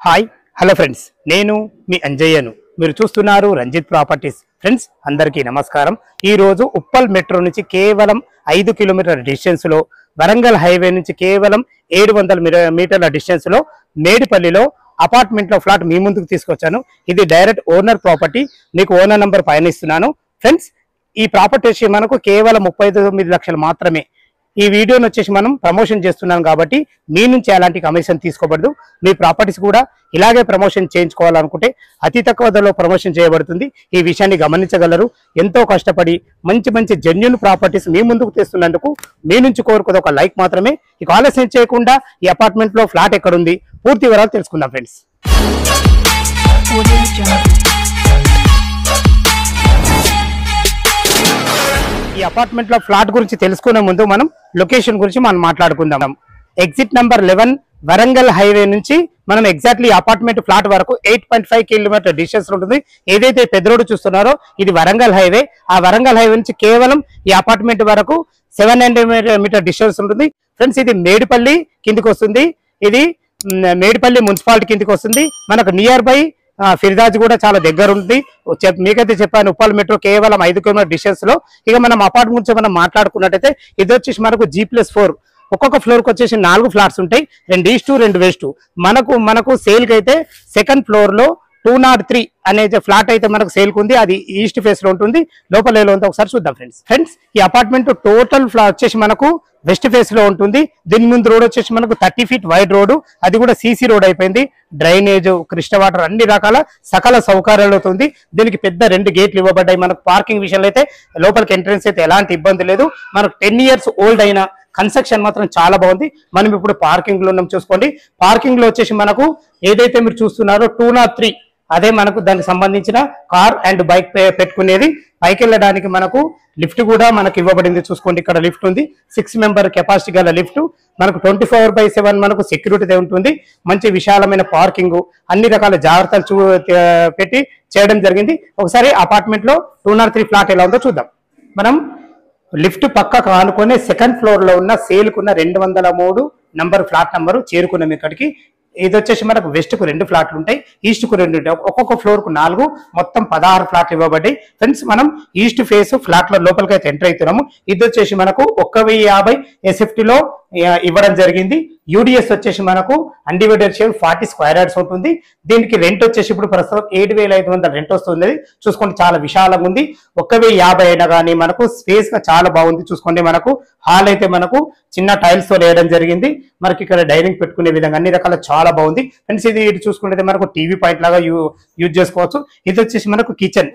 Hi hello friends, నేను మీ అంజయ్యను. మీరు చూస్తున్నారు రంజిత్ ప్రాపర్టీస్. ఫ్రెండ్స్ అందరికీ నమస్కారం. ఈరోజు ఉప్పల్ మెట్రో నుంచి కేవలం 5 కిలోమీటర్ల డిస్టెన్స్లో, వరంగల్ హైవే నుంచి కేవలం 700 మీటర్ల డిస్టెన్స్లో మేడిపల్లిలో అపార్ట్మెంట్లో ఫ్లాట్ మీ ముందుకు తీసుకొచ్చాను. ఇది డైరెక్ట్ ఓనర్ ప్రాపర్టీ. మీకు ఓనర్ నంబర్ పైన ఇస్తున్నాను. ఫ్రెండ్స్, ఈ ప్రాపర్టీ వచ్చి మనకు కేవలం 39 లక్షలు మాత్రమే. ఈ వీడియోని వచ్చేసి మనం ప్రమోషన్ చేస్తున్నాం కాబట్టి మీ నుంచి ఎలాంటి కమిషన్ తీసుకోబడదు. మీ ప్రాపర్టీస్ కూడా ఇలాగే ప్రమోషన్ చేయించుకోవాలనుకుంటే అతి తక్కువ ధరలో ప్రమోషన్ చేయబడుతుంది. ఈ విషయాన్ని గమనించగలరు. ఎంతో కష్టపడి మంచి మంచి జెన్యూన్ ప్రాపర్టీస్ మీ ముందుకు తెస్తున్నందుకు మీ నుంచి కోరుకునే ఒక లైక్ మాత్రమే. ఇక ఆలస్యం చేయకుండా ఈ అపార్ట్మెంట్ లో ఫ్లాట్ ఎక్కడుంది పూర్తి వివరాలు తెలుసుకుందాం ఫ్రెండ్స్. ఈ అపార్ట్మెంట్ లో ఫ్లాట్ గురించి తెలుసుకునే ముందు మనం లొకేషన్ గురించి మనం మాట్లాడుకుందాం. ఎగ్జిట్ నంబర్ 11 వరంగల్ హైవే నుంచి మనం ఎగ్జాక్ట్లీ అపార్ట్మెంట్ ఫ్లాట్ వరకు 8.5 కిలోమీటర్ డిస్టెన్స్ ఉంటుంది. ఏదైతే పెద్ద రోడ్డు చూస్తున్నారో ఇది వరంగల్ హైవే. ఆ వరంగల్ హైవే నుంచి కేవలం ఈ అపార్ట్మెంట్ వరకు 700 మీటర్ డిస్టెన్స్ ఉంటుంది. ఫ్రెండ్స్, ఇది మేడిపల్లి కిందికి వస్తుంది. ఇది మేడిపల్లి మున్సిపాలిటీ కిందికి వస్తుంది. మనకు నియర్ బై ఫిర్దాజ్ కూడా చాలా దగ్గర ఉంది. మీకైతే చెప్పాను, ఉప్పల్ మెట్రో కేవలం 5 కిలోమీటర్ డిస్టెన్స్ లో. ఇక మనం అపార్ట్మెంట్ గురించి మనం మాట్లాడుకున్నట్టయితే ఇది వచ్చేసి మనకు G+4. ఒక్కొక్క ఫ్లోర్ కి వచ్చేసి 4 ఫ్లాట్స్ ఉంటాయి. 2 ఈస్ట్ 2 వెస్ట్. మనకు సేల్ కి అయితే సెకండ్ ఫ్లోర్ లో 203 అనే ఫ్లాట్ అయితే మనకు సేల్ కు ఉంది. అది ఈస్ట్ ఫేస్ లో ఉంటుంది. లోపల ఎలా ఉందో ఒకసారి చూద్దాం ఫ్రెండ్స్. ఈ అపార్ట్మెంట్ టోటల్ ఫ్లాట్ వచ్చేసి మనకు వెస్ట్ ఫేస్ లో ఉంటుంది. దీని ముందు రోడ్ వచ్చేసి మనకు 30 ఫీట్ వైడ్ రోడ్. అది కూడా సీసీ రోడ్ అయిపోయింది. డ్రైనేజ్, కృష్ణ వాటర్ అన్ని రకాల సకల సౌకర్యాలతో ఉంది. దీనికి పెద్ద 2 గేట్లు ఇవ్వబడ్డాయి. మనకు పార్కింగ్ విషయంలో అయితే లోపలికి ఎంట్రెన్స్ అయితే ఎలాంటి ఇబ్బంది లేదు. మనకు 10 ఇయర్స్ ఓల్డ్ అయిన కన్స్ట్రక్షన్ మాత్రం చాలా బాగుంది. మనం ఇప్పుడు పార్కింగ్ లో ఉన్నాం. చూసుకోండి, పార్కింగ్ లో వచ్చేసి మనకు ఏదైతే మీరు చూస్తున్నారో 203 అదే మనకు దానికి సంబంధించిన కార్ అండ్ బైక్ పెట్టుకునేది. పైకి వెళ్ళడానికి మనకు లిఫ్ట్ కూడా మనకు ఇవ్వబడింది. చూసుకోండి, ఇక్కడ లిఫ్ట్ ఉంది. 6 మెంబర్ కెపాసిటీ గల లిఫ్ట్. మనకు 24/7 మనకు సెక్యూరిటీ ఉంటుంది. మంచి విశాలమైన పార్కింగ్, అన్ని రకాల జాగ్రత్తలు పెట్టి చేయడం జరిగింది. ఒకసారి అపార్ట్మెంట్ లో 203 ఫ్లాట్ ఎలా ఉందో చూద్దాం. మనం లిఫ్ట్ పక్కకు ఆనుకొని సెకండ్ ఫ్లోర్ లో ఉన్న సేల్ కున్న 203 నంబర్ ఫ్లాట్ నంబరు చేరుకున్నాం ఇక్కడికి. ఇది వచ్చేసి మనకు వెస్ట్ కు 2 ఫ్లాట్లు ఉంటాయి, ఈస్ట్ కు 2 ఉంటాయి. ఒక్కొక్క ఫ్లోర్ కు 4, మొత్తం 16 ఫ్లాట్లు ఇవ్వబడ్డాయి. ఫ్రెండ్స్, మనం ఈస్ట్ ఫేస్ ఫ్లాట్ లో లోపలికి అయితే ఎంటర్ అవుతున్నాము. ఇది వచ్చేసి మనకు 1050 SFT లో ఇవ్వడం జరిగింది. యూడిఎస్ వచ్చేసి మనకు అన్డివైడెడ్ షేర్ 40 స్క్వేర్ యార్డ్స్ ఉంటుంది. దీనికి రెంట్ వచ్చేసి ఇప్పుడు ప్రస్తుతం 7,500 రెంట్ వస్తుంది. చూసుకోండి, చాలా విశాలంగా ఉంది. 1050 అయినా కానీ మనకు స్పేస్ గా చాలా బాగుంది. చూసుకోండి, మనకు హాల్ అయితే మనకు చిన్న టైల్స్ తో వేయడం జరిగింది. మనకి ఇక్కడ డైనింగ్ పెట్టుకునే విధంగా అన్ని రకాల చాలా బాగుంది. ఫ్రెండ్స్, ఇది చూసుకుంటే మనకు టీవీ పాయింట్ లాగా యూజ్ చేసుకోవచ్చు. ఇది వచ్చేసి మనకు కిచెన్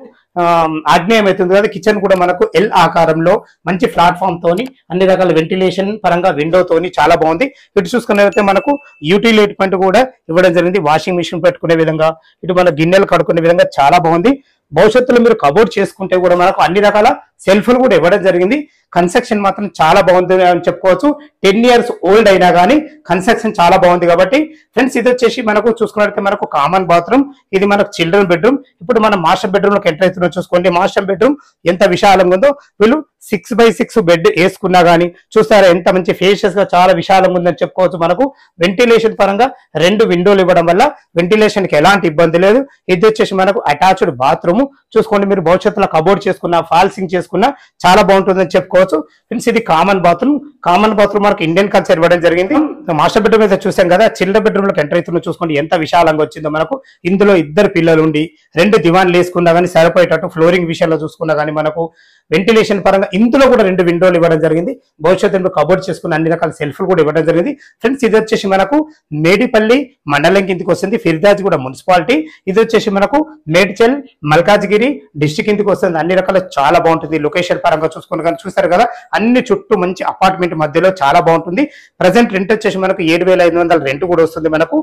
ఆగ్నేయం అవుతుంది కదా. కిచెన్ కూడా మనకు ఎల్ ఆకారంలో మంచి ప్లాట్ఫామ్ తోని అన్ని రకాల వెంటిలేషన్ పరంగా విండో తోని చాలా బాగుంది. ఇటు చూసుకున్నట్లయితే మనకు యూటిలిటీ పాయింట్ కూడా ఇవ్వడం జరిగింది. వాషింగ్ మిషన్ పెట్టుకునే విధంగా, ఇటు మన గిన్నెలు కడుక్కునే విధంగా చాలా బాగుంది. భవిష్యత్తులో మీరు కబోర్డ్ చేసుకుంటే కూడా మనకు అన్ని రకాల సెల్ఫ్లు కూడా ఇవ్వడం జరిగింది. కన్స్ట్రక్షన్ మాత్రం చాలా బాగుంది అని చెప్పుకోవచ్చు. 10 ఇయర్స్ ఓల్డ్ అయినా కానీ కన్స్ట్రక్షన్ చాలా బాగుంది కాబట్టి. ఫ్రెండ్స్, ఇది వచ్చేసి మనకు చూసుకున్నట్లయితే మనకు కామన్ బాత్రూమ్. ఇది మనకు చిల్డ్రన్ బెడ్రూమ్. ఇప్పుడు మనం మాస్టర్ బెడ్రూమ్ లోకి ఎంటర్ అవుతున్నాం. చూసుకోండి, మాస్టర్ బెడ్రూమ్ ఎంత విశాలంగా ఉందో. వీళ్ళు 6x6 బెడ్ వేసుకున్నా కానీ చూస్తారా ఎంత మంచి ఫేషియస్ గా చాలా విశాలంగా ఉందని చెప్పుకోవచ్చు. మనకు వెంటిలేషన్ పరంగా 2 విండోలు ఇవ్వడం వల్ల వెంటిలేషన్ కి ఎలాంటి ఇబ్బంది లేదు. ఇది వచ్చేసి మనకు అటాచ్డ్ బాత్రూమ్. చూసుకోండి, మీరు భవిష్యత్తులో కబోర్డ్ చేసుకున్నా, ఫాల్సింగ్ చేసుకున్నా చాలా బాగుంటుందని చెప్పుకోవచ్చు. ఫ్రెండ్స్, ఇది కామన్ బాత్రూమ్. కామన్ బాత్రూమ్ మనకు ఇండియన్ కల్చర్ ఇవ్వడం జరిగింది. మాస్టర్ బెడ్రూమ్ అయితే చూసాం కదా. చిల్డ్రన్ బెడ్రూమ్ లోకి ఎంటర్ అవుతున్నా. చూసుకోండి ఎంత విశాలంగా వచ్చిందో. మనకు ఇందులో 2 పిల్లలు ఉండి 2 దివాన్లు వేసుకున్నా కానీ సరిపోయేటట్టు. ఫ్లోరింగ్ విషయంలో చూసుకున్నా కానీ మనకు వెంటిలేషన్ పరంగా ఇందులో కూడా 2 విండోలు ఇవ్వడం జరిగింది. భవిష్యత్తులో కబోర్డ్ చేసుకున్న అన్ని రకాల సెల్ఫ్లు కూడా ఇవ్వడం జరిగింది. ఫ్రెండ్స్, ఇది వచ్చేసి మనకు మేడిపల్లి మండలం కిందికి వస్తుంది. ఫిర్దాజ్ కూడా మున్సిపాలిటీ. ఇది వచ్చేసి మనకు మేడ్చల్ మల్కాజ్గిరి డిస్ట్రిక్ట్ కిందికి వస్తుంది. అన్ని రకాల చాలా బాగుంటుంది. లొకేషన్ పరంగా చూసుకుని కానీ చూస్తారు కదా, అన్ని చుట్టూ మంచి అపార్ట్మెంట్ మధ్యలో చాలా బాగుంటుంది. ప్రజెంట్ రెంట్ వచ్చేసి మనకు 7,500 రెంట్ కూడా వస్తుంది. మనకు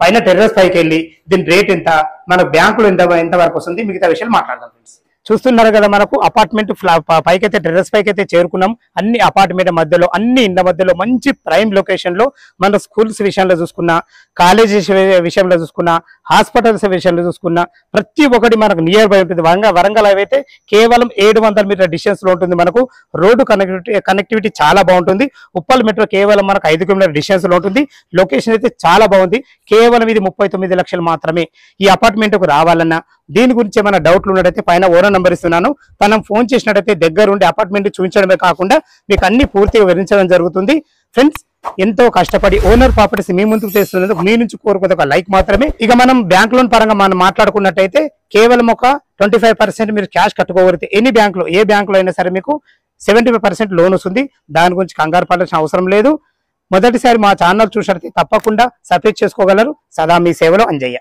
పైన టెర్రస్ పైకి వెళ్ళి దీని రేట్ ఎంత, మన బ్యాంకులో ఎంత వరకు వస్తుంది, మిగతా విషయాలు మాట్లాడదాం ఫ్రెండ్స్. చూస్తున్నారు కదా, మనకు అపార్ట్మెంట్ పైకైతే టెర్రస్ పైకైతే చేరుకున్నాం. అన్ని అపార్ట్మెంట్ మధ్యలో, అన్ని ఇండ్ల మధ్యలో మంచి ప్రైమ్ లొకేషన్ లో మన స్కూల్స్ విషయంలో చూసుకున్నా, కాలేజెస్ విషయంలో చూసుకున్నా, హాస్పిటల్స్ విషయంలో చూసుకున్నా ప్రతి ఒక్కటి మనకు నియర్ బై ఉంటుంది. వరంగల్ హైవే అయితే కేవలం 700 మీటర్ల డిస్టెన్స్ లో ఉంటుంది. మనకు రోడ్డు కనెక్టివిటీ చాలా బాగుంటుంది. ఉప్పల్ మెట్రో కేవలం మనకు 5 కిలోమీటర్ల డిస్టెన్స్ లో ఉంటుంది. లొకేషన్ అయితే చాలా బాగుంది. కేవలం ఇది 39 లక్షలు మాత్రమే. ఈ అపార్ట్మెంట్ కు రావాలన్నా, దీని గురించి ఏమైనా డౌట్లు ఉన్నట్టయితే పైన ఓనర్ నెంబర్ ఇస్తున్నాను, తనం ఫోన్ చేసినట్టయితే దగ్గరుండి అపార్ట్మెంట్ చూపించడమే కాకుండా మీకు అన్ని పూర్తిగా వివరించడం జరుగుతుంది. ఫ్రెండ్స్, ఎంతో కష్టపడి ఓనర్ ప్రాపర్టీస్ మీ ముందుకు తెస్తున్నందుకు మీ నుంచి కోరుకునే ఒక లైక్ మాత్రమే. ఇక మనం బ్యాంక్ లోన్ పరంగా మనం మాట్లాడుకున్నట్టయితే కేవలం ఒక 25% మీరు క్యాష్ కట్టుకోగలిగితే ఎనీ బ్యాంక్ లో, ఏ బ్యాంక్ లో అయినా సరే మీకు 75% లోన్ వస్తుంది. దాని గురించి కంగారు పడాల్సిన అవసరం లేదు. మొదటిసారి మా ఛానల్ చూసినట్లయితే తప్పకుండా సబ్స్క్రైబ్ చేసుకోగలరు. సదా మీ సేవలో అంజయ్య.